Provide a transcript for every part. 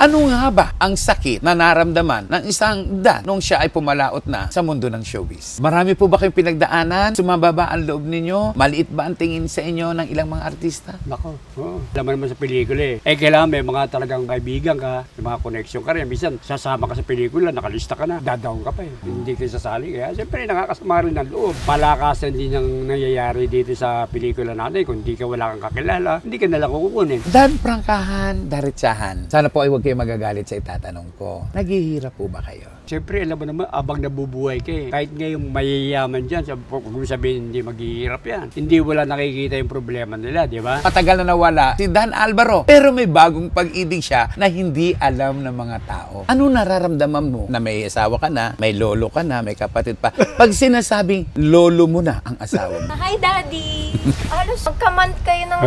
Ano nga ba ang sakit na naramdaman ng isang Dan nung siya ay pumalaot na sa mundo ng showbiz? Marami po ba kayong pinagdaanan? Sumababa ang loob ninyo? Maliit ba ang tingin sa inyo ng ilang mga artista? Nako, alam mo naman sa pelikula eh. Kailangan may mga talagang kaibigan ka, may mga connection ka rin. Minsan, sasama ka sa pelikula, nakalista ka na, dadaon ka pa eh. Hindi ka sasali. Kaya siyempre nakakasama rin ang loob. Palakasan din ang nangyayari dito sa pelikula natin. Kung hindi ka wala kang kakilala, hindi ka nalang kukunin. Dan, prangkahan, daritsahan. Sana po ay huwag kayo magagalit sa itatanong ko. Naghihirap po ba kayo? Siyempre, alam mo naman, abang nabubuhay ka eh. Kahit ngayong mayayaman dyan, kung sabihin hindi maghihirap yan. Hindi wala nakikita yung problema nila, di ba? Patagal na nawala si Dan Alvaro. Pero may bagong pag-ibig siya na hindi alam ng mga tao. Ano nararamdaman mo na may asawa ka na, may lolo ka na, may kapatid pa? Pag sinasabing lolo mo na ang asawa mo. Hi, Daddy! Halos magka-month kayo ng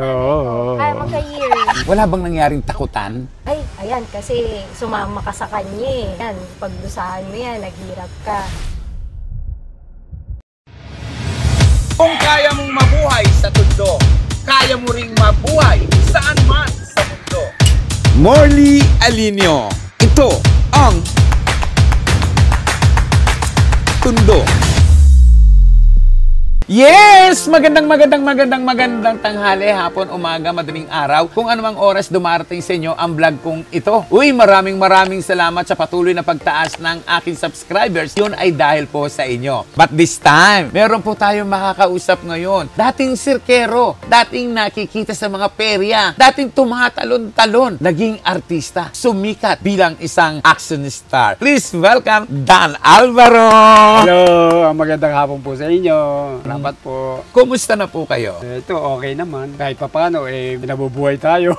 ay, magka-year. Wala bang nangyaring takutan? Ay, ayan, kasi sumama ka sa kanya eh. Yan, pagdusahan mo yan, naghirap ka. Kung kaya mong mabuhay sa tundo, kaya mo ring mabuhay saan man sa mundo. Morley Alinio, ito ang Tundo. Yes! Magandang tanghali, hapon, umaga, madaling araw. Kung anumang oras dumarating sa inyo ang vlog kong ito. Uy, maraming salamat sa patuloy na pagtaas ng aking subscribers. Yun ay dahil po sa inyo. But this time, meron po tayong makakausap ngayon. Dating sirkero, dating nakikita sa mga perya, dating tumatalon-talon, naging artista, sumikat bilang isang action star. Please welcome Dan Alvaro! Hello! Magandang hapon po sa inyo. Salamat po. Kumusta na po kayo? Ito, okay naman. Kahit paano, nabubuhay tayo.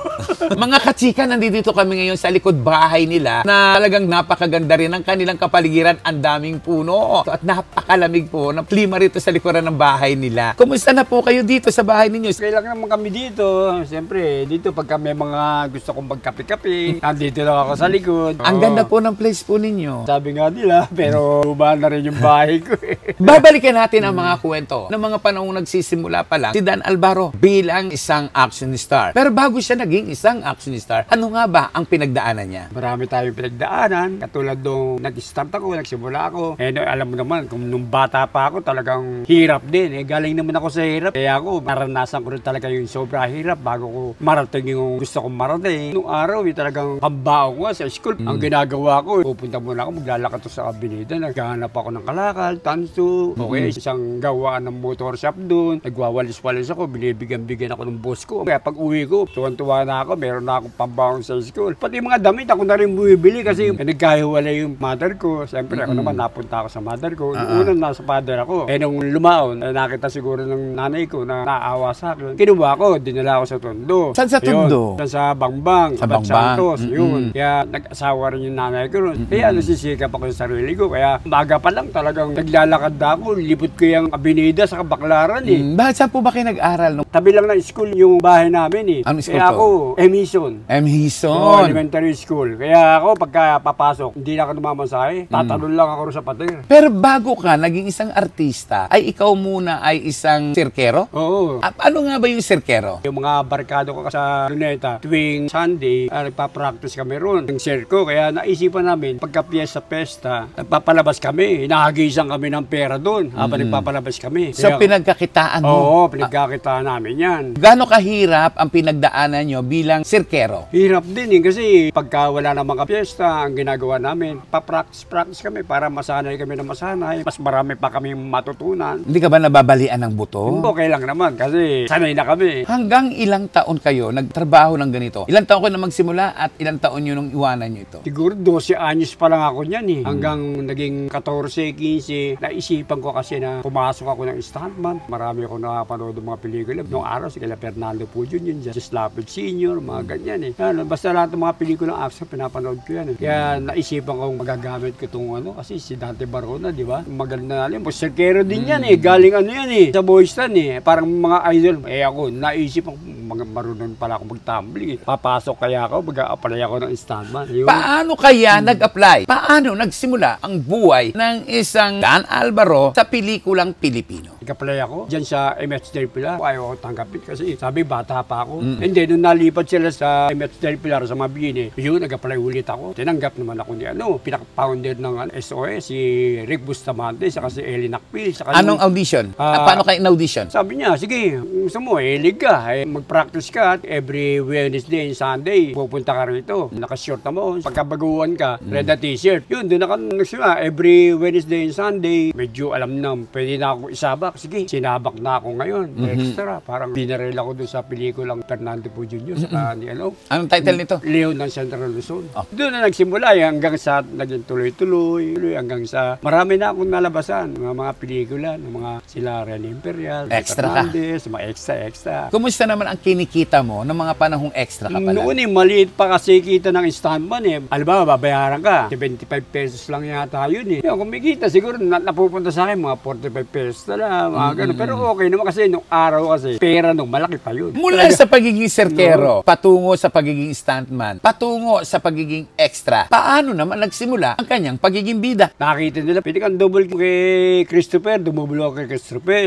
Mga kachika, nandito kami ngayon sa likod bahay nila na talagang napakaganda rin ang kanilang kapaligiran. Ang daming puno at napakalamig po ng klima rito sa likuran ng bahay nila. Kumusta na po kayo dito sa bahay ninyo? Kailangan naman kami dito. Siyempre, dito pagka may mga gusto kong magkape-kape, nandito lang ako sa likod. Ang ganda po ng place po ninyo. Sabi nga nila, pero bumaba na rin yung bahay ko eh. Babalikan natin ang mga kwento ng mga panahong nagsisimula pa lang si Dan Alvaro bilang isang action star. Pero bago siya naging isang action star, ano nga ba ang pinagdaanan niya? Marami tayong pinagdaanan. Katulad nung nag-start ako, nagsimula ako. Alam mo naman, kung nung bata pa ako, talagang hirap din. Galing naman ako sa hirap. Kaya ako, naranasan ko rin talaga yung sobra hirap bago ko marating yung gusto kong marating. Nung araw, talagang pambao ko sa school. Ang ginagawa ko, pupunta muna ako, maglalakad sa kabinida. Naghahanap ako ng kalakal, tanso. Okay, isang gawaan ng motor shop doon. Nagwawalis-walis ako, binibigyan-bigyan ako ng boss ko. Kaya pag uwi ko, tuwan-tuwa na ako, meron na akong pambawang sa school. Pati mga damit, ako na rin bumibili kasi nagkahiwalay yung mother ko. Siyempre, ako naman, napunta ako sa mother ko. Unang nasa father ako. Nung lumaon, nakita siguro ng nanay ko na naawa sa akin. Kinuha ko, dinala ako sa Tondo. Saan sa Tondo? Yun, sa Bangbang, sa Santos. Yun. Kaya nag-asawa rin yung nanay ko ron. Kaya nasisikap ako sa sarili ko. Kaya maga pa lang talagang naglalakad ako. Lipot ko yung abinida sa Baklaran eh. Bakit saan po ba kayo nag-aral? Tabi lang ng school yung bahay namin eh. Anong school kaya to? ako, Emison. Emison. Elementary school. Kaya ako, pagka papasok, hindi na ako namamasahe. Tatalon lang ako sa pader. Pero bago ka naging isang artista, ay ikaw muna ay isang sirkero? Oo. Ano nga ba yung sirkero? Yung mga barkado ko sa Luneta, tuwing Sunday, nagpa-practice kami ron. Yung circo, kaya naisipan namin, pagka piyesta, nagpapalabas kami. Inahagisan kami ng pera doon habang nagpapalabas kami. So, pinagkakitaan mo? Oo, pinagkakitaan namin yan. Gaano kahirap ang pinagdaanan nyo bilang sirkero? Hirap din eh, kasi pagka wala na mga piyesta, ang ginagawa namin, pa-practice kami para masanay kami na masanay. Mas marami pa kami matutunan. Hindi ka ba nababalian ng buto? Okay lang naman kasi sanay na kami. Hanggang ilang taon kayo nagtrabaho ng ganito? Ilang taon kayo na magsimula at ilang taon nyo nung iwanan nyo ito? Siguro 12 anyos pa lang ako niyan eh. Hanggang naging 14, 15, naisipan ko kasi na pumasok ako ng stuntman. Marami ako nakapanood ng mga pelikula. Noong araw, si Kila Fernando po yun, si Slapid Senior, mga ganyan eh. Yan, basta lahat ng mga pelikulang action, pinapanood ko yan eh. Kaya naisipan kong magagamit ko itong kasi si Dante Barona, di ba? Maganda na yan. Sirkero din yan eh. Galing yan eh. Sa Boys Town eh. Parang mga idol. Ako, naisip ako, marunong pala ako mag-tumbling eh. Papasok kaya ako, mag-a-apply ako ng stuntman. Paano kaya nag-apply? Paano nagsimula ang buhay ng isang Dan Alvaro sa pelikulang Pilipino? Nag-apply ako dyan sa MH Del Pilar. Ayaw ako tanggapin kasi sabi bata pa ako. And then, nung nalipat sila sa MH Del Pilar sa Mabini, yun, nag-apply ulit ako. Tinanggap naman ako ni pinaka-founder ng SOS, si Rick Bustamante, saka si Ellie Nakpil. Anong audition? Paano kayo in-audition? Sabi niya, sige, gusto mo, lig ka, mag-practice ka, every Wednesday and Sunday, pupunta ka rito. Naka-short na mo, pagkabaguhan ka, red na t-shirt. Yun, doon ako nagsimula, every Wednesday and Sunday, medyo alam na, pwede na ako isabak. Sige, sinabak na ako ngayon, extra. Parang binaril ako doon sa pelikulang Fernando Po Jr. Saka ni Anong title nito? Leon ng Central Luzon. Doon na nagsimula, hanggang sa naging tuloy-tuloy, hanggang sa marami na akong nalabasan, mga pelikula, ng mga sila Ren Imperial, Extra ka. mga extra. Kumusta naman ang kinikita mo ng mga panahong extra ka pala? Noon maliit pa kasi kita ng stuntman Alam ba, babayaran ka. 75 pesos lang yata yun Yung kumikita, siguro napupunta sa akin, mga 45 pesos na lang, mga ganun. Pero okay naman kasi, nung araw kasi, pera nung malaki pa yun. Mula sa pagiging serkero, patungo sa pagiging stuntman, patungo sa pagiging extra, paano naman nagsimula ang kanyang pagiging bida? Nakita nila, pwede kang double kay Christopher, dumublo ako kay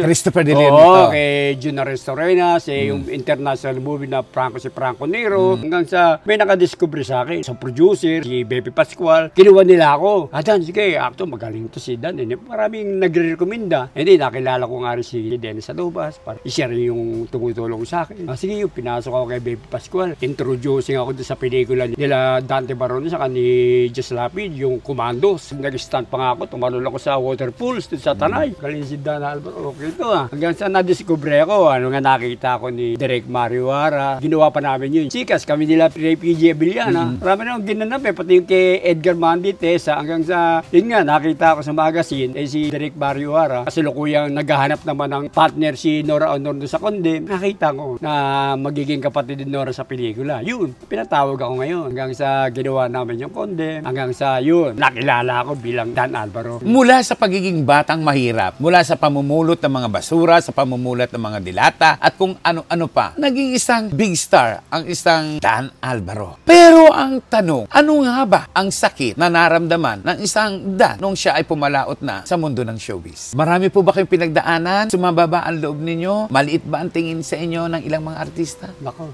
Christopher De Leon Oo, dito. kay Juna Restorenas, yung international movie na si Franco Nero, hanggang sa may nakadiscover sa akin, sa producer, si Bebe Pascual, kinuha nila ako. Dan, sige, acto, magaling to si Dan. Maraming nagre-recommenda. Hindi, nakilala ko nga rin si Dennis Adobas, para i-share yung tumutulong sa akin. Sige, yung pinasok ako kay Bebe Pascual, introducing ako doon sa pelikula nila Dante Barone, saka ni Jess Lapid, yung Commandos. Nag-stand pa nga ako, tumalon ako sa waterfalls doon sa Tanay. Galing si Dan Alvaro, okay ito Hanggang sa na-discover ako, nga nakita ko ni Direk Mario Ara, ginawa pa namin yun. Sikas, kami nila PG Abiliana. Marami na akong ginanap pati yung kay Edgar Mandy, Tessa, hanggang sa, yun nga, nakita ko sa magazine, si Direk Mario Ara, kasi lukuyang naghahanap naman ng partner si Nora Honor doon sa Condem. Nakita ko na magiging kapatid din Nora sa pelikula. Yun, pinatawag ako ngayon. Hanggang sa ginawa namin yung Condem, hanggang sa yun, nakilala ako bilang Dan Alvaro. Mula sa pagiging batang mahirap, mula sa pamumulot ng mga basura, sa pamumulot ng mga dilata, at kung ano-ano pa, naging isang big star ang isang Dan Alvaro. Pero ang tanong, ano nga ba ang sakit na naramdaman ng isang Dan nung siya ay pumalaot na sa mundo ng showbiz? Marami po ba kayong pinagdaanan? Sumababa ang loob ninyo? Maliit ba ang tingin sa inyo ng ilang mga artista? Nako,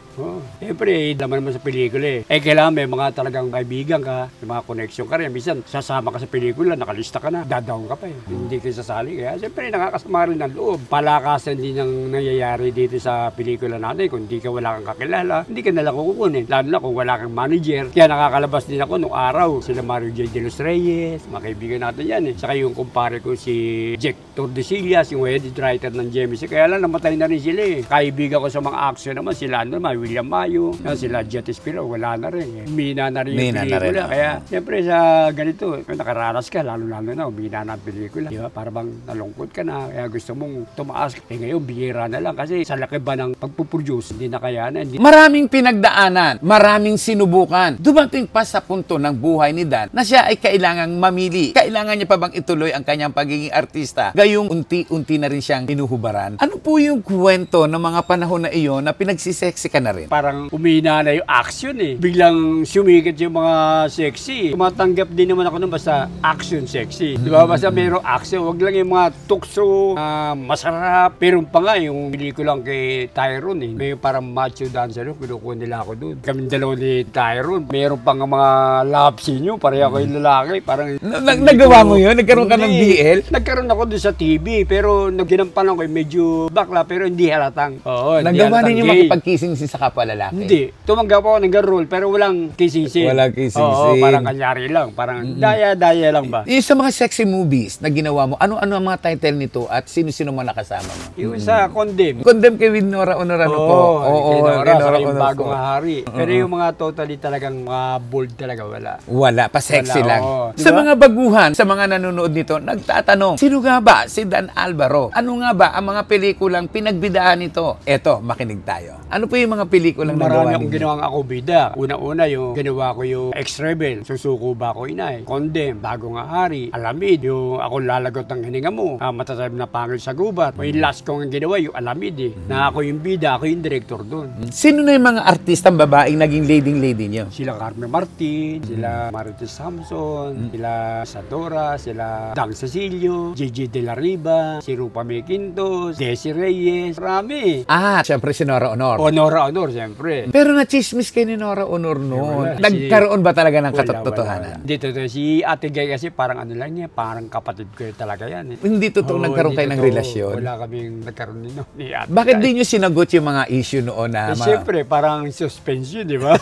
siyempre, naman sa pelikula kailangan may mga talagang kaibigan ka, may mga connection ka rin. Minsan, sasama ka sa pelikula, nakalista ka na, dadaon ka pa Hindi ka sasali. Kaya siyempre, nakakasama rin ang loob. Palakasan din ang nangyayari dito sa pelikula natin. Kung hindi ka wala kang kakilala, hindi ka nalang kukunin. Lalo na kung wala kang manager. Kaya nakakalabas din ako nung araw. Sila Mario J. De Los Reyes, mga kaibigan natin yan Saka yung kumpare ko si Jack Tordesillas, yung head writer ng GMC. Kaya lang, namatay na rin sila Kaibigan ko sa mga action naman, sila William Mayo, sila Jet Espiro, wala na rin Mina na rin yung pelikula. Kaya, siyempre sa ganito, nakaranas ka, lalo-lalo na, umina na ang pelikula. Diba? Para bang nalungkot ka na, kaya gusto mong tumaas. Ngayon, bihira na lang kasi sa laki ba ng pagpuproduce, hindi na kaya na. Maraming pinagdaanan, maraming sinubukan. Dumating pa sa punto ng buhay ni Dan na siya ay kailangang mamili. Kailangan niya pa bang ituloy ang kanyang pagiging artista? Gayong unti-unti na rin siyang hinuhubaran. Ano po yung kwento ng mga panahon na iyon na pinagsisexy ka na rin? Parang umina na yung action Biglang sumikat yung mga sexy. Tumatanggap din naman ako nun basta action sexy. Diba? Basta mayroong action. Huwag lang yung mga tukso, masarap. Pero pa nga yung pelikulang kay Tyrone May parang macho dancer kinukuha nila ako doon. Kami dalawa ni Tyrone. Mayroon pang mga love scene yun. Pareha ko yung lalaki. Parang Nagawa mo yun? Nagkaroon ka ng BL? Nagkaroon ako doon sa TV. Pero nagginampan ako medyo bakla pero hindi halatang. Oo, Nagawa ninyo makipag-kissing sa kapwa lalaki? Hindi. Tumanggap ako ng role pero walang kissing scene. Walang kissing Oo, scene. parang kanyari lang. Parang daya-daya lang ba? Yung sa mga sexy movies na ginawa mo, ano-ano ang mga title nito at sino-sino mo nakasama mo? Yung sa Condem. Condem kay Nora Honorano po. Oo, Nora, saka yung Honorano bagong po. hari. Pero yung mga totally talagang mga bold talaga wala. Wala, pa-sexy Wala, lang. oo. Sa Diba? mga baguhan, sa mga nanonood nito, nagtatanong, sino nga ba si Dan Alvaro? Ano nga ba ang mga pelikulang pinagbidahan nito? Eto, makinig tayo. Ano po yung mga pelikulang nagawa Marami akong ninyo? ginawang ako bida. Una-una yung ginawa ko yung Ex-Rebel, Susuko Ba Ko Inay, Condem, Bagong Hari, Alamid, yung Ako Lalagot ng Hininga Mo, Matasayab na Pangil sa Gubat. Yung last kong ginawa yung Alamid na ako yung bida, ako yung director doon. Sino na yung mga artistang babaeng naging leading-lady nyo? Sila Carmen Martin, sila Marites Samson, sila Sadora, sila Dang Cecilio, JJ De La Riva, si Rupa May Quintos, Desi Reyes, marami. Siyempre si Nora Honor. Nora Honor, siyempre. Pero na-chismis kay ni Nora Honor noon. Nagkaroon ba talaga ng katotohanan? Hindi totoo. Si Ate Gay kasi parang ano lang niya, parang kapatid ko talaga yan. Hindi totoo nagkaroon kayo ng relasyon? Wala kaming nagkaroon ni Ate Bakit Gay. di nyo sinagot yung mga issue noon na... Siyempre, parang suspension, di ba?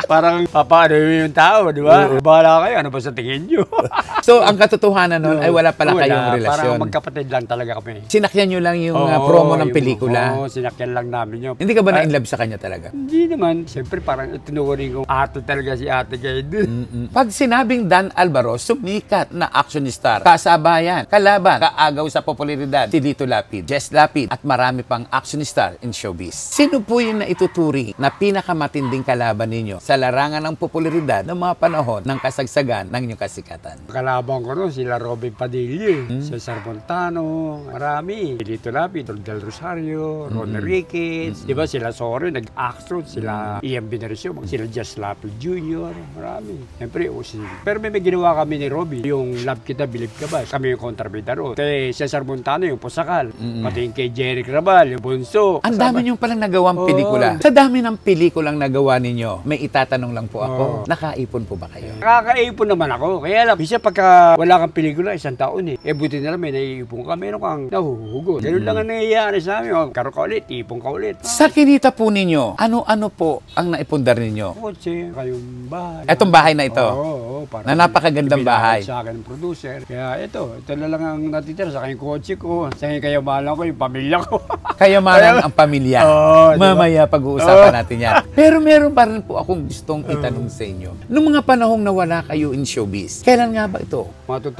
Parang papaano yung tao, di ba? Bahala kayo, ano ba sa tingin nyo? So, ang katotohanan noon ay wala pala kayong relasyon. Parang magkapatid lang talaga kami. Sinakyan nyo lang yung promo ng pelikula? Oo, sinakyan lang namin yun. Hindi ka ba na-inlove sa kanya talaga? Hindi naman. Siyempre, parang itinuring kong ato talaga si Ate Gay dun. Pag sinabing Dan Alvaro, sumikat na action star, kasabayan, kalaban, kaagaw sa popularidad, si Lito Lapid, Jess Lapid, at marami pang action star in showbiz. Sino po yung naituturing na pinakamatinding kalaban ninyo sa larangan ng popularidad ng mga panahon ng kasagsagan ng inyong kasikatan? Kalabang ko nun, sila Robin Padilla, Cesar Montano, marami. Lito Lapid, Del Rosario, Ron Enriquez, di ba sila Sorry, nag-action, sila Ian Binarisio, sila Jess Lapid Jr., marami. Siyempre, pero may ginawa kami ni Robin, yung Love Kita, Believe Ka Ba? Kami yung kontrabida ron. Kay Cesar Montano, yung Pusakal. Pati yung kay Jerry Crabal, yung Bunso. Ang dami niyong palang nagawang pelikula. Sa dami ng pelikulang nagawa ninyo, may itatanong lang po ako, nakaipon po ba kayo? Nakakaipon naman ako. Kaya alam, isa pagka wala kang pelikula, isang taon eh. Buti na lang may naiipon ka, meron kang nahuhugot. Ganun lang ang nangyayari sa amin. Karoon ka ulit, ipon ka ulit. Sa kinita po ninyo, ano-ano po ang naipundar ninyo? Kotse, kayong bahay. Etong bahay na ito, Oo, na napakagandang bahay. Sa akin ng producer. Kaya ito na lang ang natitira sa akin kotse ko. Sa akin kayamanan ko, yung pamilya ko. Kayamanan ang pamilya. Oo, diba? Mamaya pag-uusapan natin yan. Pero meron pa rin po akong gustong itanong sa inyo. Noong mga panahong nawala kayo in showbiz, kailan nga ba ito? Mga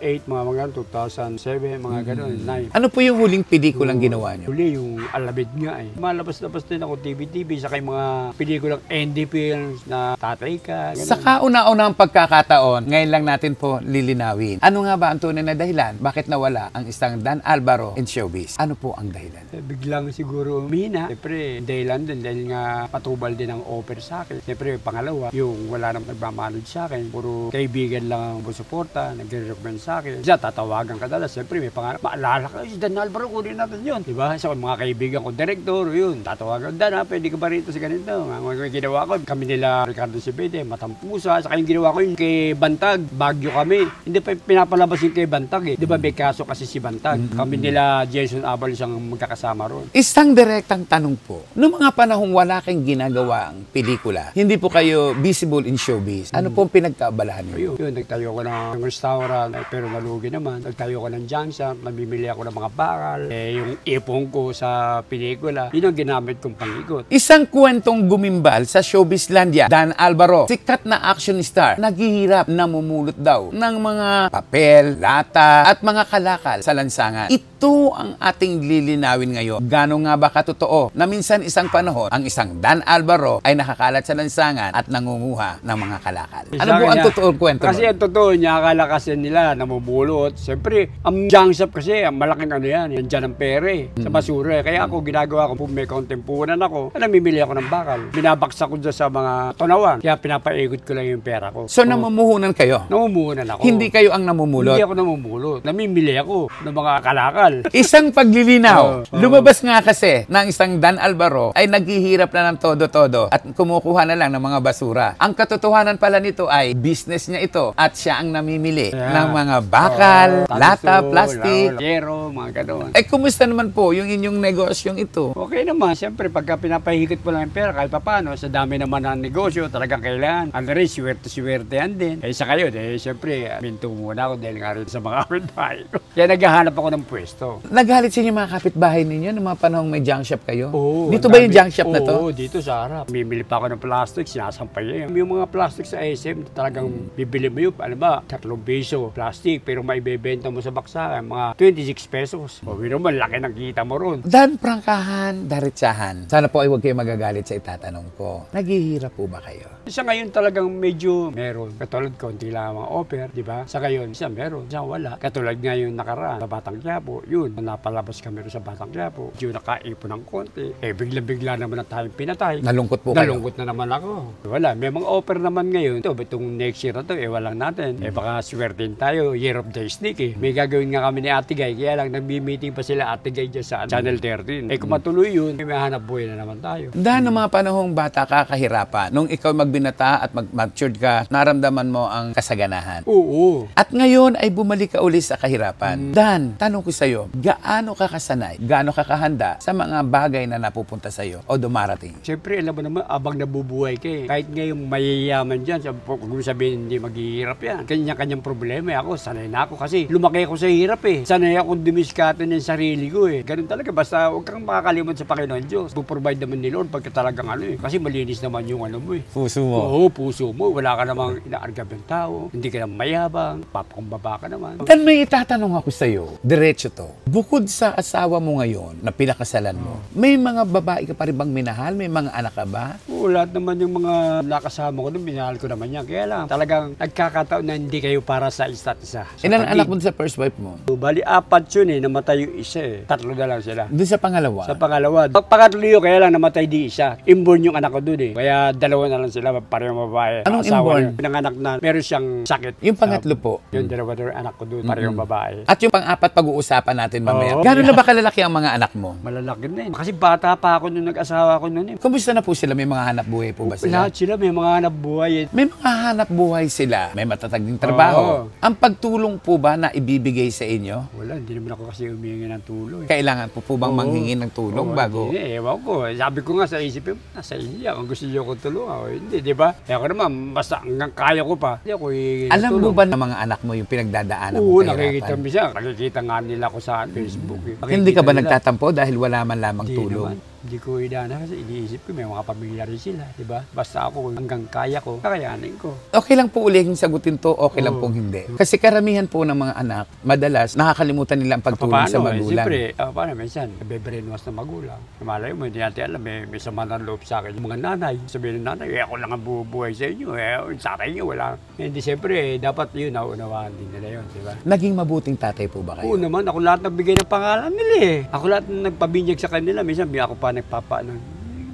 2008, mga 2007, mga gano'n, 9. Ano po yung huling pelikulang ginawa nyo? Huli yung Alabid nga eh. Malabas-labas din ako TV-TV, saka yung mga pelikulang indie films na Tatay Ka. Ganun. Sa kauna-unang pagkakataon, ngayon lang natin po lilinawin. Ano nga ba ang tunay na dahilan? Bakit nawala ang isang Dan Alvaro in showbiz? Ano po ang dahilan? Biglang siguro mina. Siyempre, dahilan din dahil nga patubal din ang offer sa akin. Siyempre, pangalawa, yung wala nang nagmamanod sa akin. Puro kaibigan lang ang suporta, nagre-recommend sa akin. Siya, tatawagan ka dala. Siyempre, may pangarap. Maalala ka, si Dan Alvaro, kunin natin yun. Diba? Sa mga kaibigan ko, director, yun. Tatawagan, Dan, pwede ka ba rito sa ganito? Mga ginawa ko, kami nila Ricardo Cebede, Matampusa. Saka yung ginawa ko yung kay Bantag, Baguio kami. Hindi pa pinapalabas yung kay Bantag eh. Diba, may kaso kasi si Bantag. Kami nila Jason Abalos ang magkakasama ron. Isang direktang tanong po. Noong mga panahong wala kayong ginagawa ang pelikula, hindi po kayo visible in showbiz, ano po ang pinagkaabalahan niyo? Yun, nagtayo ko ng restaurant, pero nalugi naman. Nagtayo ko ng junk shop, namimili ako ng mga bakal. Yung ipon ko sa pelikula, yun ang ginamit kong pang-ikot. Isang kwentong gumimbal sa Showbizlandia, Dan Alvaro, sikat na action star, naghihirap, namumulot daw ng mga papel, lata, at mga kalakal sa lansangan. Ito ang ating lilinawin ngayon. Gano'n nga ba katotoo na minsan isang panahon, ang isang Dan Alvaro ay nakakalat sa lansangan at nangunguha ng mga kalakal? Ano po ang totoong kwento? Kasi ang totoo niya, akala kasi nila namumulot. Siyempre, ang junk shop kasi, ang malaking ano yan, yan dyan ang pere sa basura. Kaya ako, ginagawa ko, kung may kontempunan ako, namimili ako ng bakal. Binabaksak ko dyan sa mga tunawan. Kaya pinapaikot ko lang yung pera ko. So, namumuhunan kayo? Namumuhunan ako. Hindi kayo ang namumulot? Hindi ako namumulot. Namimili ako ng mga kalakal. Isang paglilinaw. Lumabas nga kasi ng isang Dan Alvaro ay naghihirap na ng todo-todo at kumukuha na lang ng mga basura. Ang katotohanan pala nito ay business niya ito at siya ang namimili ng mga bakal, lata, plastic. Yero, mga gano'n. Kumusta naman po yung inyong negosyong ito? Okay naman. Siyempre, pagka pinapahigit po lang yung pera, kahit paano, sa dami naman ng negosyo, talagang kailangan. Ang rin, swerte-swerte yan din. Sa kayo, siyempre, minto muna ako dahil nga rin sa mga kapitbahay ko. Kaya naghahanap ako ng pwesto. Nagalit sa inyo mga kapitbahay ninyo noong mga panahong may junk shop kayo? Oo. Dito ba yung junk shop na to? Oo, dito sa harap. Bibili pa ako ng plastic, sinasampay yan. Yung mga plastic sa SM, talagang bibili mo yun. Ano ba? 3 piso plastic, pero maibebenta mo sa baksakan, mga 26 pesos. O, yun naman, laki ng kita mo ron. Dan prangkahan, daritsahan. Sana po ay huwag kayo magagalit sa itatanong ko. Naghihirap po ba kayo? Sa ngayon talagang medyo meron. Katulad konti lang ang mga offer, di ba? Sa ngayon, isa meron, isa wala. Katulad ngayon nakaraan sa Batang Quiapo, yun, napalabas kami rin sa Batang Quiapo. Yung nakaipon ng konti. Bigla-bigla naman na tayong pinatay. Nalungkot po kayo? Nalungkot na naman ako. Wala, may mga offer naman ngayon. Ito, itong next year na to, walang natin. Baka swertin tayo, Year of the Snake May gagawin nga kami ni Ate Guy, kaya lang nagbi-meeting pa sila Ate Guy dyan sa Channel 13. Kung matuloy yun, may hanap buhay na naman tayo. Dahil ng mga panahong bata ka, kahirapan. Nung ikaw magbinata at mag-matured ka, naramdaman mo ang kasaganahan. Oo. At ngayon ay bumalik ka uli sa kahirapan. Dan, tanong ko sa'yo, gaano ka kasanay, gaano ka kahanda sa mga bagay na napupunta sa'yo o dumarating? Siyempre, alam mo naman, abang nabubuhay ka eh. Kahit ngayong mayayaman dyan, kung sabihin hindi maghihirap yan. Kanya-kanyang problema. Ako, sanay na ako kasi lumaki ako sa hirap eh. Sanay akong dumiskate ng sarili ko eh. Ganun talaga, basta huwag kang makakalimot sa Panginoon Diyos. Puprovide naman ni Lord pagka talagang eh. Kasi malinis naman yung mo eh. Puso mo. Oo, puso mo. Wala ka namang inaargab ng tao. Hindi ka naman mayabang. Papakumbaba ka naman. Dan, may itatanong ako sa'yo. Diretso to. Bukod sa asawa mo ngayon na pinakasalan mo, may mga babae ka pa rin bang minahal? May mga anak ka ba? Oo, lahat naman yung mga nakasama ko doon, minahal ko naman yan. Kaya lang, talagang nagkakataon na hindi kayo para sa isa't isa. Ilan anak mo sa first wife mo? Bali, 4 yun eh. Namatay yung isa eh. 3 na lang sila. Doon sa pangalawa? Sa pangalawa. Pangatlo yun, kaya lang namatay di isa. Inborn yung anak ko doon eh. Kaya 2 na lang sila, parehong babae. Anong Asawa inborn? niya. Pinanganak na, meron siyang sakit. Yung pangatlo po? Yung 2 na anak ko doon, parehong babae. At yung pang-apat pag-uusapan natin mamaya. Oo. Gano'n na ba kalalaki ang mga anak mo? Malalaki na eh. Kasi bata pa ako nung nag-asawa ko noon eh. Kumusta na po sila? May mga hanap buhay po ba sila? Lahat sila may mga hanap buhay eh. May mga hanap buhay sila. May matatag ding trabaho. Oo. Ang pagtulong po ba na ibibigay sa inyo? Wala, hindi naman ako kasi humingi ng tulong eh. Kailangan po bang Oo. manghingi ng tulong Oo, bago? Hindi, ewan ko. Sabi ko nga sa isipin, nasa inyo. Kung gusto niyo akong tulungan, o hindi, di ba? Eh ako naman, basta hanggang kaya ko pa. Hindi ako hihingi ng Alam mo tulong. ba ng mga anak mo yung pinagdadaanan mo Oo, kahirapan? nakikita mo siya. Nakikita nga nila ko sa Facebook eh. Hindi ka ba Nakikita nila. nagtatampo dahil wala man lamang Hindi tulong? naman. Hindi ko idana kasi iniisip ko may mga pamilya rin sila, di ba? Basta ako hanggang kaya ko, kakayanin ko. Okay lang po ulihin sagutin to, okay lang Oo. pong hindi. Kasi karamihan po ng mga anak, madalas nakakalimutan nila ang pagtulong sa magulang. Siyempre, paano minsan, nabe-brainwash na magulang. Malay mo, hindi natin alam, may sama ng loob sa akin. Yung mga nanay, sabihin ng nanay, ako lang ang bubuhay sa inyo. Sa akin nyo, wala. Hindi, siyempre, dapat yun, naunawaan din nila yun, di ba? Naging mabuting tatay po ba Oo kayo? naman, ako lahat nagbigay ng pangalan nila eh. Ako lahat nagpabinyag sa kanila. Minsan, ako pa nagpapa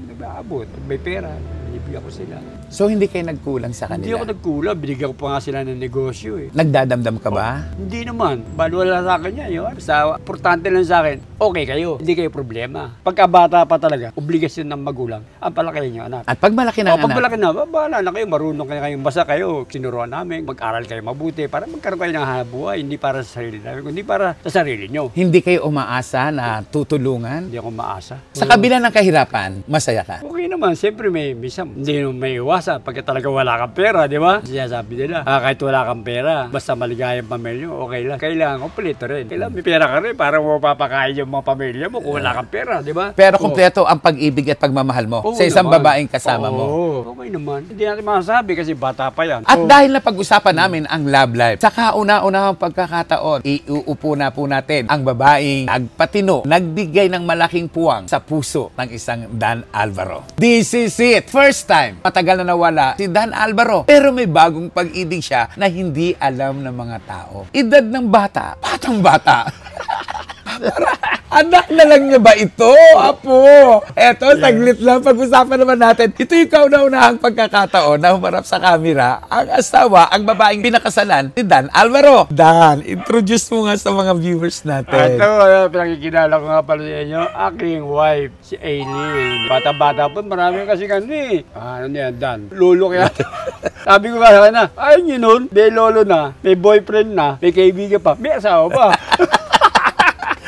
nag-aabot. May pera, binibigyan ko sila. So hindi kayo nagkulang sa Hindi kanila? ako nagkulang, binigyan ko pa nga sila ng negosyo eh. Nagdadamdam ka ba? Hindi naman, wala sa akin yan. Yun. Basta, importante lang sa akin, okay kayo, hindi kayo problema. Pagkabata pa talaga, obligasyon ng magulang, ang palaki niyo anak. At pag malaki na ang Pag anak, malaki na, bahala na kayo, marunong kayo, basta kayo, sinuruan namin, mag-aral kayo mabuti, para magkaroon kayo ng hanap buhay, hindi para sa sarili namin, kundi para sa sarili nyo. hindi kayo umaasa na tutulungan? Hindi ako maasa. Sa kabila ng kahirapan, masaya ka? Okay naman, siyempre minsan, hindi naman may iwasan pagka talaga wala kang pera, di ba? Siya sabi nila, kahit wala kang pera, basta maligayang pamilya, okay lang. Kailangan kompleto rin. Kailangan may pera ka rin para mo papakain yung mga pamilya mo kung wala kang pera, di ba? Pero kumpleto ang pag-ibig at pagmamahal mo Oo sa isang naman. babaeng kasama mo. Oo, okay naman. Hindi natin masasabi kasi bata pa yan. At dahil na pag-usapan namin ang love life, sa kauna-unahang pagkakataon, iuupo na po natin ang babaeng nagpatino, nagbigay ng malaking puwang sa puso ng isang Dan Alvaro. This is it! First time, matagal na nawala si Dan Alvaro. Pero may bagong pag-ibig siya na hindi alam ng mga tao. Edad ng bata, batang-bata. Anak na lang niya ba ito, Apo? Eto, saglit lang. Pag-usapan naman natin. Ito yung kauna-unahang pagkakataon na humarap sa camera ang asawa, ang babaeng pinakasalan ni Dan Alvaro. Dan, introduce mo nga sa mga viewers natin. Ito, pinakikilala ko nga pala sa inyo, aking wife, si Aileen. Bata-bata pa, marami kasi kami. Ano yan, Dan? Lolo kaya. Sabi ko nga sa kanya, ayun yun nun, may lolo na, may boyfriend na, may kaibigan pa, may asawa pa.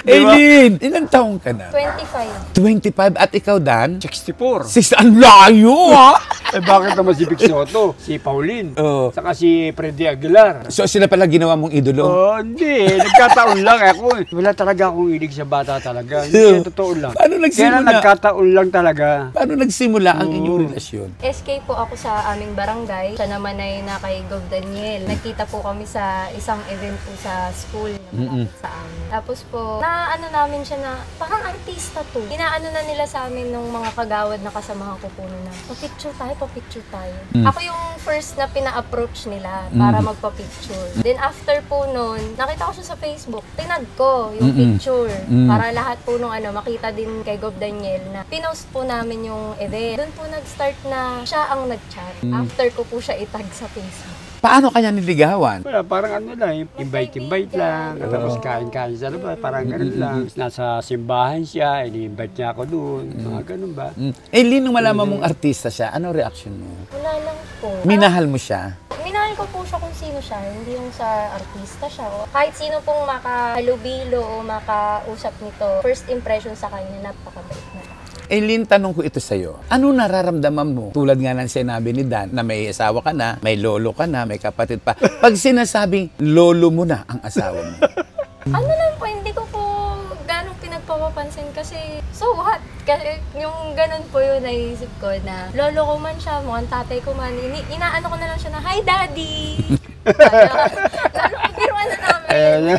Aileen, ilang taong ka na? 25. 25 at ikaw, Dan? 64. Ang layo, ha? Eh bakit naman si Vic Soto, si Pauline, Oo. saka si Freddy Aguilar? So, sila pala ginawa mong idolo? Oh, hindi. Nagkataon lang ako. Wala talaga akong ilig sa bata talaga. Hindi, totoo lang. Paano Kaya nagsimula? nagkataon lang talaga. Paano nagsimula ang inyong relasyon? SK po ako sa aming barangay. Siya naman ay na kay Gov Daniel. Nagkita po kami sa isang event po sa school na malapit sa amin. Tapos po, Inaano namin siya na parang artista to. Inaano na nila sa amin nung mga kagawad na kasamahan ko po na pa-picture tayo. Ako yung first na pina-approach nila para magpa-picture. Then after po nun, nakita ko siya sa Facebook. Tinag ko yung picture para lahat po nung makita din kay Gob Daniel na pinost po namin yung event. Doon po nag-start na siya ang nag-chat. After ko po siya itag sa Facebook. Paano kanya niligawan? Wala, parang ano lang, invite lang, tapos kain-kain sa labas, parang gano'n lang. Nasa simbahan siya, ini-invite niya ako doon, mga gano'n ba? Eileen, nung malaman mong artista siya, ano reaction mo? Wala lang po. Minahal mo siya? Minahal ko po siya kung sino siya, hindi yung sa artista siya. Kahit sino pong makahalubilo o makausap nito, first impression sa kanya, napakabait na. Eileen, tanong ko ito sa'yo. Ano nararamdaman mo? Tulad nga ng sinabi ni Dan na may asawa ka na, may lolo ka na, may kapatid pa. Pag sinasabing lolo mo na ang asawa mo. Ano lang po, hindi ko po ganong pinagpapapansin kasi so what? Kasi yung ganun po yun naisip ko na lolo ko man siya, mukhang tatay ko man. Inaano ko na lang siya na, hi daddy! Lalo ko biruan na namin.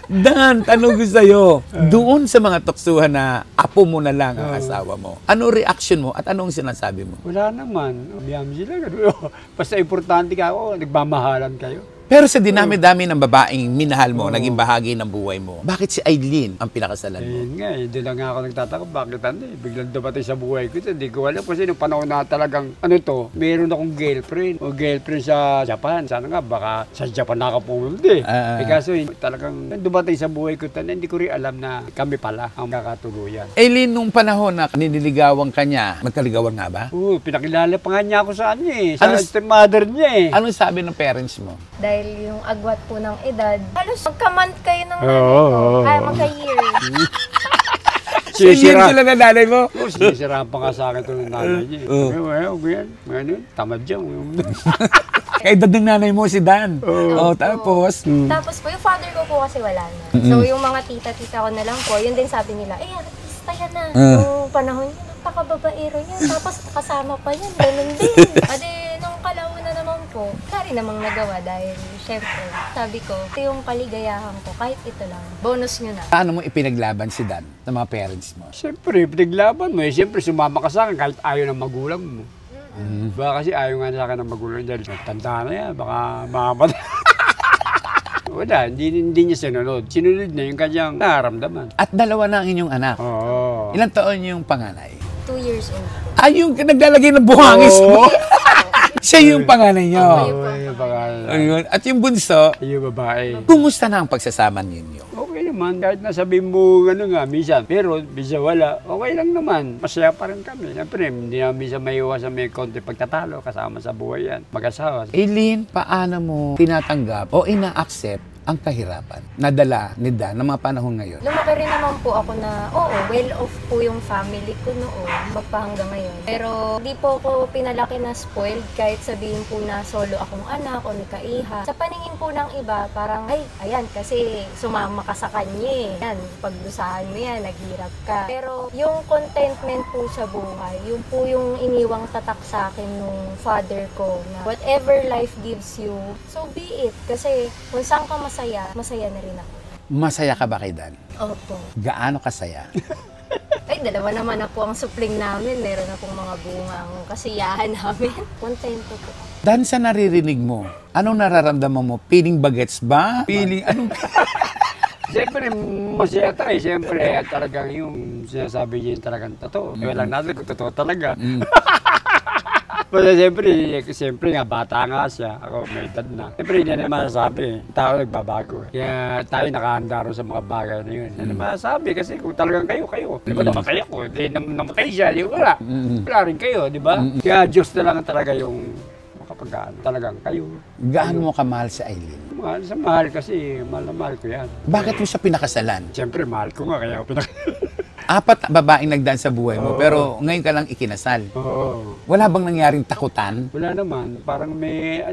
Dan, tanong ko sa'yo. Doon sa mga tuksuhan na apo mo na lang ang asawa mo, ano reaction mo at anong sinasabi mo? Wala naman, biyam sila, gano'n. Basta importante ka ako, nagmamahalan kayo. Pero sa dinami-dami ng babaeng minahal mo, naging bahagi ng buhay mo, bakit si Eileen ang pinakasalan mo? Ayun nga, doon lang nga ako nagtataka, bakit biglang dumating sa buhay ko. Hindi ko alam kasi nung panahon na talagang, meron akong girlfriend. O girlfriend sa Japan. Sana nga, baka sa Japan nakapumunta eh. Kaso talagang dumating sa buhay ko, hindi ko rin alam na kami pala ang kakatuluyan. Eileen, nung panahon na nililigawan ka niya, magkaligawan nga ba? Oo, pinakilala pa nga niya ako sa kanya eh. Sa stepmother niya eh. Anong sabi ng parents mo? Dahil yung agwat po ng edad, halos magka-month kayo ng magka-year. Sinisira sila na nanay mo? Oo, sinisiraan pa nga sa akin ito ng nanay niya. Ngayon, tamad dyan. Kaya edad ng nanay mo si Dan. Tapos? Tapos po, yung father ko po kasi wala na. So yung mga tita-tita ko na lang po, yun din sabi nila, artista yan na. Yung panahon niya, napakababaero yan. Tapos kasama pa yan, ganun din. Ade, nung kalawin na naman po, wala rin namang nagawa dahil syempre, sabi ko, ito yung kaligayahan ko, kahit ito lang. Bonus nyo na. Paano mo ipinaglaban si Dan sa mga parents mo? Siyempre, pinaglaban mo eh. Siyempre, sumama ka sa akin kahit ayaw ng magulang mo. Baka kasi ayaw nga sa akin ng magulang dahil tanda na yan, baka makamatay. Wala, hindi niya sinunod. Sinunod na yung kanyang nararamdaman. At dalawa na ang inyong anak. Oo. Ilang taon yung panganay? 2 years old. Yung naglalagay ng buhangis mo. Siya yung panganay niyo. Yung pangalan. Ayun. At yung bunso, Yung babae. kumusta na ang pagsasama ninyo? Okay naman, kahit nasabihin mo minsan. Pero minsan wala, okay lang naman. Masaya pa rin kami. Siyempre, hindi naman minsan may iwasan may konti pagtatalo kasama sa buhay yan. Mag-asawa. Eileen, paano mo tinatanggap o ina-accept ang kahirapan na dala ni Dan ng mga panahon ngayon? Lumaki rin naman po ako na, well-off po yung family ko noon, magpahanggang ngayon. Pero di po ako pinalaki na spoiled kahit sabihin po na solo akong anak o nikaiha. Sa paningin po ng iba, parang, ayan, kasi sumama ka sa kanya eh. Yan, pagdusahan mo yan, naghirap ka. Pero yung contentment po sa buhay, yun po yung iniwang tatak sa akin nung father ko na whatever life gives you, so be it. Kasi kung saan ka masaya na rin ako. Masaya ka ba kay Dan? Opo. Gaano kasaya? Dalawa naman na po ang supling namin. Meron na pong mga bunga ang kasiyahan namin. Kontento po. Dan, sa naririnig mo, anong nararamdaman mo? Feeling bagets ba? Feeling anong... Siyempre, masaya tayo. Siyempre, talagang yung sinasabi niya talagang totoo. Walang natin kung totoo talaga. Pero siyempre nga, bata nga siya. Ako, may edad na. Siyempre, hindi na masasabi. Tao nagbabago. Kaya tayo nakahanda rin sa mga bagay na yun. Hindi na masasabi kasi kung talagang kayo. Di ba namatay ako? Hindi namatay siya. Di wala. Wala rin kayo, di ba? Kaya Diyos na lang talaga yung makapagkaan. Talagang kayo. Gaano mo kamahal si Eileen? Mahal kasi, mahal na mahal ko yan. Bakit mo siya pinakasalan? Siyempre, mahal ko nga, kaya ako pinakasalan. 4 babaeng nagdaan sa buhay mo, pero ngayon ka lang ikinasal. Oo. Wala bang nangyaring takutan? Wala naman. Parang may,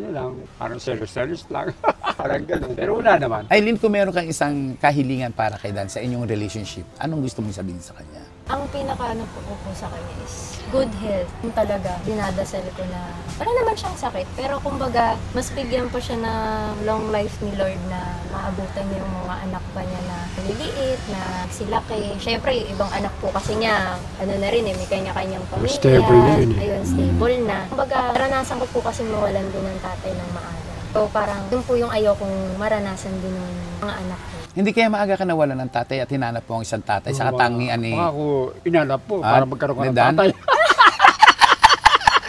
parang selos-selos lang. Parang gano'n. Pero wala naman. Eileen, kung meron kang isang kahilingan para kay Dan sa inyong relationship, anong gusto mong sabihin sa kanya? Ang pinaka-ano po sa kanya is good health. Yung talaga, dinadasal ko na wala naman siyang sakit. Pero kumbaga, mas bigyan pa siya ng long life ni Lord na maabutan yung mga anak pa niya na liliit, na silaki. Siyempre, yung ibang anak po kasi niya, ano na rin may kanya-kanyang pamilya. Stable na yun. Ayun, stable na. Kumbaga, naranasan ko po kasi mawalan din ng tatay ng maaga. So parang, yun po yung ayokong maranasan din ng mga anak ko. Hindi kaya maaga ka nawalan ng tatay at hinanap mo ang isang tatay sa katangian ni... Ako, inanap po para magkaroon ka ng Dan? tatay.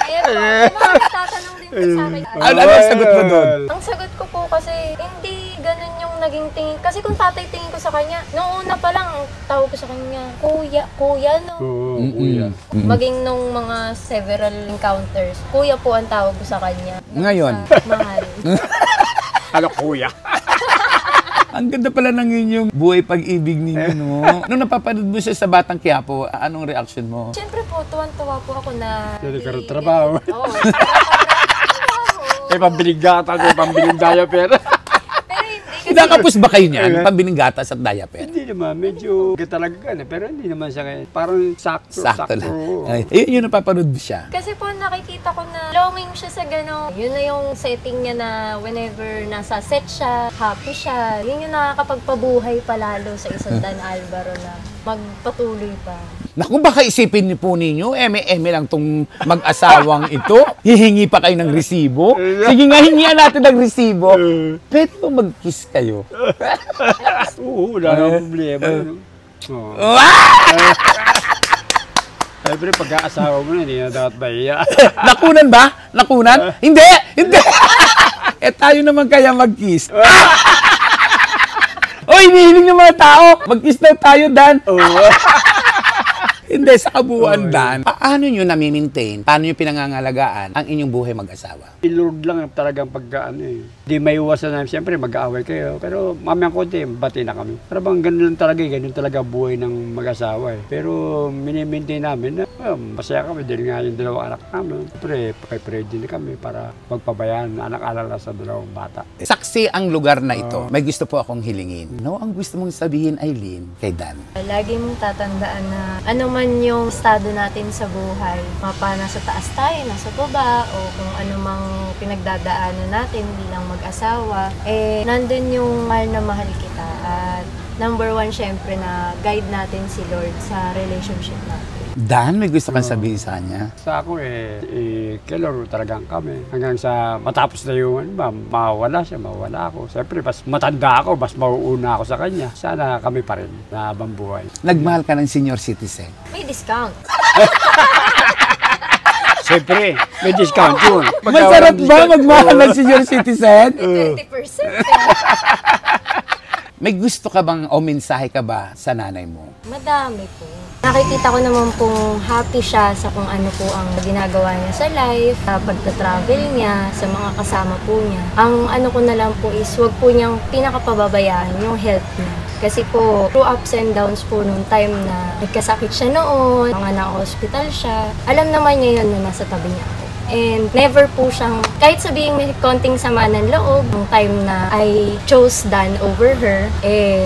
Ayun po, yung mga nagtatanong din po sa akin. Ano ang sagot mo doon? Ang sagot ko po kasi, hindi ganun yung naging tingin. Kasi kung tatay tingin ko sa kanya, noong una pa lang, tawag ko sa kanya, kuya, no? Oo, kuya. Maging nung mga several encounters, kuya po ang tawag ko sa kanya. Ngayon? Sa mahal. Ano, kuya? Ang ganda pala ng inyong buhay pag-ibig ninyo, no? Nung napapanood mo siya sa Batang Quiapo, anong reaction mo? Siyempre po, tuwan-tuwa po ako na... Hindi ka rin trabaho. Oo. Pambiling gata, pambiling diaper. Pero hindi kasi... Nakapos ba kayo niyan? Pambiling gatas at diaper? Hindi naman, medyo talaga ka pero hindi naman siya kaya. Parang sakto. Sakto lang. Ay, yun yung napapanood mo siya. Kasi po nakikita ko na longing siya sa gano'n. Yun na yung setting niya na whenever nasa set siya, happy siya. Yun yung nakakapagpabuhay palalo sa isang Dan Alvaro na magpatuloy pa. Naku, baka isipin niyo po ninyo, eme-eme lang tong mag-asawang ito. Hihingi pa kayo ng resibo. Sige nga, hingian natin ng resibo. Pwede ba mag-kiss kayo? Oo, wala nang problema. Oo. Siyempre, pag-aasawa mo na, hindi na dapat bahiya. Nakunan ba? Nakunan? Hindi! Hindi! Eh tayo naman kaya mag-kiss. Oy, hinihiling ng mga tao. Mag-kiss daw tayo, Dan. Hindi, sa kabuuan, Dan. Paano nyo nami-maintain? Paano nyo pinangangalagaan ang inyong buhay mag-asawa? Ilord lang talagang pagkaano eh. Di may iwasan na, siyempre mag-aaway kayo. Pero mamayang konti, bati na kami. Pero bang ganun lang talaga eh. Ganun talaga buhay ng mag-asawa eh. Pero mini-maintain namin na masaya kami dahil nga yung dalawang anak namin. Siyempre, pray din kami para magpabayaan anak-alala sa dalawang bata. Saksi ang lugar na ito. May gusto po akong hilingin. No, ang gusto mong sabihin, Aileen, kay Dan. Lagi mong tatandaan na ano man yung estado natin sa buhay, mapa nasa taas tayo, nasa baba, o kung ano mang pinagdadaanan natin bilang mag-asawa, nandun yung mahal na mahal kita. At number one, syempre, na guide natin si Lord sa relationship natin. Dan, may gusto kang sabihin sa kanya? Sa ako kilaro talagang kami. Hanggang sa matapos na yung mawala siya, mawala ako. Siyempre, mas matanda ako, mas mauuna ako sa kanya. Sana kami pa rin na habang buhay. Nagmahal ka ng senior citizen. May discount. Siyempre, may discount yun. Masarap ba magmahal ng senior citizen? 20%. May gusto ka bang o mensahe ka ba sa nanay mo? Madami po. Nakikita ko naman pong happy siya sa kung ano po ang ginagawa niya sa life, sa pagta-travel niya, sa mga kasama po niya. Ang ano ko na lang po is wag po niyang pinakapababayaan yung health niya. Kasi po, through ups and downs po nung time na nagkasakit siya noon, mga na-hospital siya, alam naman niya yun na nasa tabi niya ako. And never po siyang, kahit sabihin may konting sama ng loob, nung time na I chose Dan over her,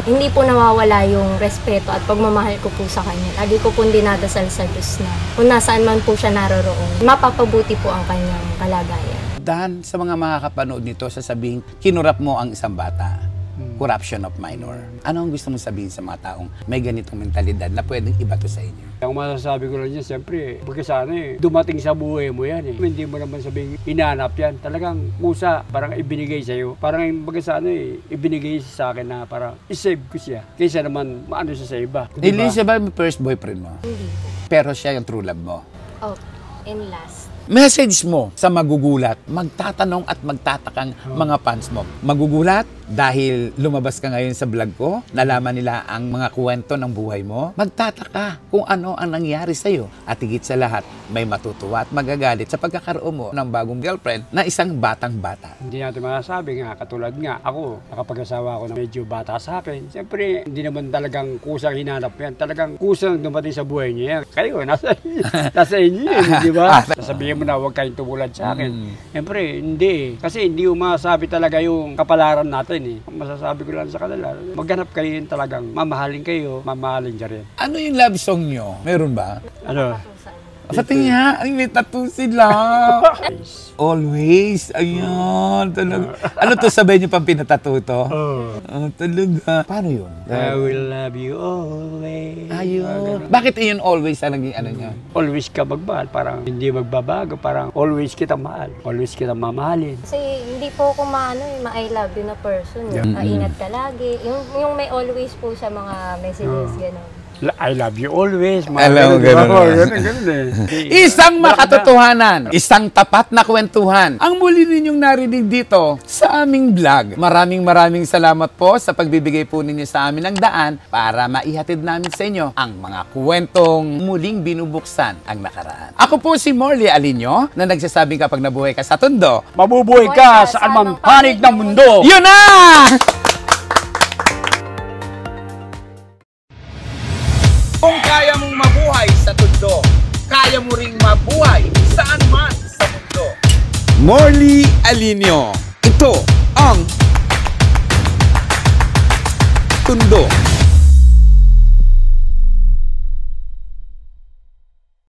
hindi po nawawala yung respeto at pagmamahal ko po sa kanya. Lagi ko po dinadasal sa Diyos na kung nasaan man po siya naroroon, mapapabuti po ang kanyang kalagayan. Dan, sa mga makakapanood nito, sasabihin, kinurap mo ang isang bata. Corruption of minor. Ano ang gusto mong sabihin sa mga taong may ganitong mentalidad na pwedeng ibato sa inyo? Ang masasabi ko lang yan, siyempre, porque sana dumating sa buhay mo yan eh. Hindi mo naman sabing inanap yan. Talagang kusa, parang ibinigay sa'yo. Parang baga sana ibinigay sa akin na parang isave ko siya. Kaysa naman maano siya sa iba. Hindi siya ba yung first boyfriend mo? Hindi po. Pero siya yung true love mo. Oh, and last. Message mo sa magugulat, magtatanong at magtatakang mga fans mo. Magugulat dahil lumabas ka ngayon sa vlog ko, nalaman nila ang mga kwento ng buhay mo. Magtataka kung ano ang nangyari sa'yo. At higit sa lahat, may matutuwa at magagalit sa pagkakaroon mo ng bagong girlfriend na isang batang-bata. Hindi natin masasabi nga, katulad nga, ako, nakapag-asawa ako na medyo bata sa akin. Siyempre, hindi naman talagang kusang hinanap yan. Talagang kusang dumating sa buhay niya yan. Kayo, nasa inyo yun, di ba? Sasabihin mo mo na huwag kayong tumulad sa akin. Siyempre, hindi. Kasi hindi masasabi talaga yung kapalaran natin Masasabi ko lang sa kanila, maghanap kayo yung talagang mamahalin kayo, mamahalin siya rin. Ano yung love song nyo? Meron ba? Ano? Sa tingin ay may tattoo sila. Always. Ayan, talaga. Ano to, sabay niyo pang pinatattoo to? Talaga. Paano yun? I will love you always. Ayun. Bakit yun always ang naging ano niya? Always ka magmahal, parang hindi magbabago, parang always kita mahal, always kita mamahalin. Kasi hindi po ako ma-I love you na person. Maingat ka lagi. Yung may always po sa mga messages, gano'n. I love you always. Alam mo, Ganun Isang makatotohanan, isang tapat na kwentuhan. Ang muli ninyong narinig dito sa aming vlog. Maraming salamat po sa pagbibigay po ninyo sa amin ng daan para maihatid namin sa inyo ang mga kwentong muling binubuksan ang nakaraan. Ako po si Morley Alinio na nagsasabing kapag nabuhay ka sa Tondo, mabubuhay ka sa anumang panig ng mundo. yun na! Kung kaya mong mabuhay sa Tondo, kaya mo ring mabuhay saan man sa mundo. Morley Alinio. Ito ang Tondo.